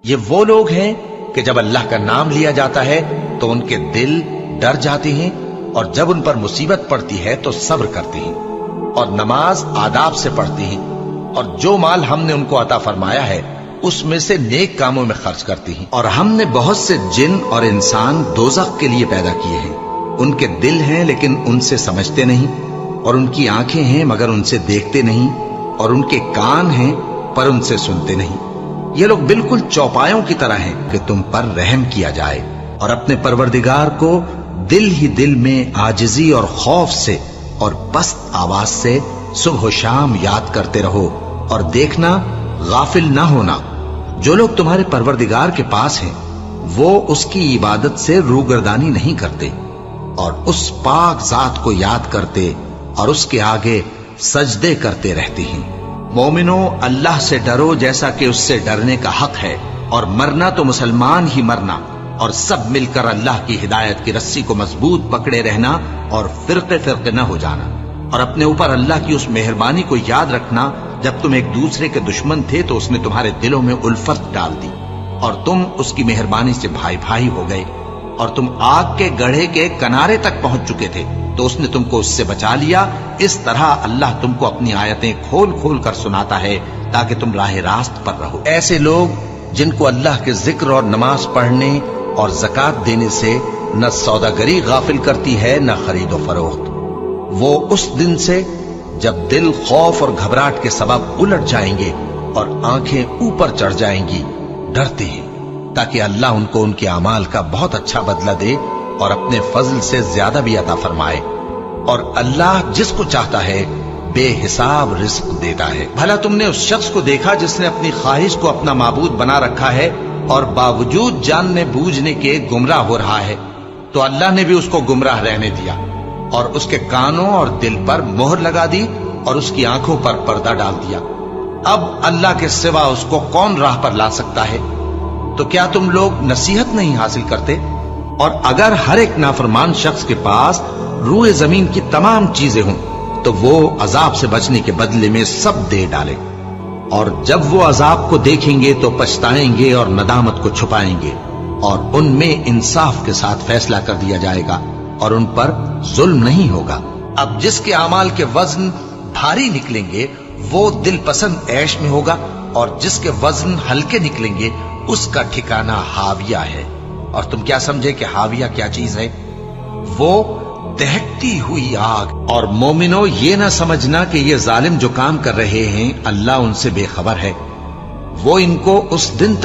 یہ وہ لوگ ہیں کہ جب اللہ کا نام لیا جاتا ہے تو ان کے دل ڈر جاتے ہیں، اور جب ان پر مصیبت پڑتی ہے تو صبر کرتے ہیں، اور نماز آداب سے پڑھتے ہیں، اور جو مال ہم نے ان کو عطا فرمایا ہے اس میں سے نیک کاموں میں خرچ کرتی ہیں۔ اور ہم نے بہت سے جن اور انسان دوزخ کے لیے پیدا کیے ہیں، ان کے دل ہیں لیکن ان سے سمجھتے نہیں، اور ان کی آنکھیں ہیں مگر ان سے دیکھتے نہیں، اور ان کے کان ہیں پر ان سے سنتے نہیں۔ یہ لوگ بالکل چوپایوں کی طرح ہیں کہ تم پر رحم کیا جائے، اور اپنے پروردگار کو دل ہی دل میں عاجزی اور خوف سے اور پست آواز سے صبح و شام یاد کرتے رہو، اور دیکھنا غافل نہ ہونا۔ جو لوگ تمہارے پروردگار کے پاس ہیں وہ اس کی عبادت سے روگردانی نہیں کرتے، اور اس پاک ذات کو یاد کرتے اور اس کے آگے سجدے کرتے رہتے ہیں۔ مومنو، اللہ سے ڈرو جیسا کہ اس سے ڈرنے کا حق ہے، اور مرنا تو مسلمان ہی مرنا، اور سب مل کر اللہ کی ہدایت کی رسی کو مضبوط پکڑے رہنا اور فرقے فرقے نہ ہو جانا، اور اپنے اوپر اللہ کی اس مہربانی کو یاد رکھنا جب تم ایک دوسرے کے دشمن تھے تو اس نے تمہارے دلوں میں الفت ڈال دی، اور تم اس کی مہربانی سے بھائی بھائی ہو گئے، اور تم آگ کے گڑھے کے کنارے تک پہنچ چکے تھے تو اس نے تم کو اس سے بچا لیا۔ اس طرح اللہ تم کو اپنی آیتیں کھول کھول کر سناتا ہے تاکہ تم راہ راست پر رہو۔ ایسے لوگ جن کو اللہ کے ذکر اور نماز پڑھنے اور زکوٰۃ دینے سے نہ سوداگری غافل کرتی ہے نہ خرید و فروخت، وہ اس دن سے جب دل خوف اور گھبراہٹ کے سبب الٹ جائیں گے اور آنکھیں اوپر چڑھ جائیں گی ڈرتے ہیں، تاکہ اللہ ان کو ان کے اعمال کا بہت اچھا بدلہ دے اور اپنے فضل سے زیادہ بھی عطا فرمائے۔ اور اللہ جس کو چاہتا ہے بے حساب رزق دیتا ہے۔ بھلا تم نے اس شخص کو دیکھا جس نے اپنی خواہش کو اپنا معبود بنا رکھا ہے اور باوجود جاننے بوجھنے کے گمراہ ہو رہا ہے؟ تو اللہ نے بھی اس کو گمراہ رہنے دیا، اور اس کے کانوں اور دل پر مہر لگا دی، اور اس کی آنکھوں پر پردہ ڈال دیا۔ اب اللہ کے سوا اس کو کون راہ پر لا سکتا ہے؟ تو کیا تم لوگ نصیحت نہیں حاصل کرتے؟ اور اگر ہر ایک نافرمان شخص کے پاس روئے زمین کی تمام چیزیں ہوں تو وہ عذاب سے بچنے کے بدلے میں سب دے ڈالے، اور جب وہ عذاب کو دیکھیں گے تو پچھتائیں گے اور ندامت کو چھپائیں گے، اور ان میں انصاف کے ساتھ فیصلہ کر دیا جائے گا اور ان پر ظلم نہیں ہوگا۔ اب جس کے اعمال کے وزن بھاری نکلیں گے وہ دل پسند عیش میں ہوگا، اور جس کے وزن ہلکے نکلیں گے اس کا ٹھکانہ ہاویہ ہے۔ اور تم کیا سمجھے کہ ہاویہ کیا چیز ہے؟ وہ دہکتی ہوئی آگ۔ اور مومنو، یہ نہ سمجھنا کہ یہ ظالم جو کام کر رہے ہیں اللہ ان سے بے خبر ہے، وہ ان کو اس دن تک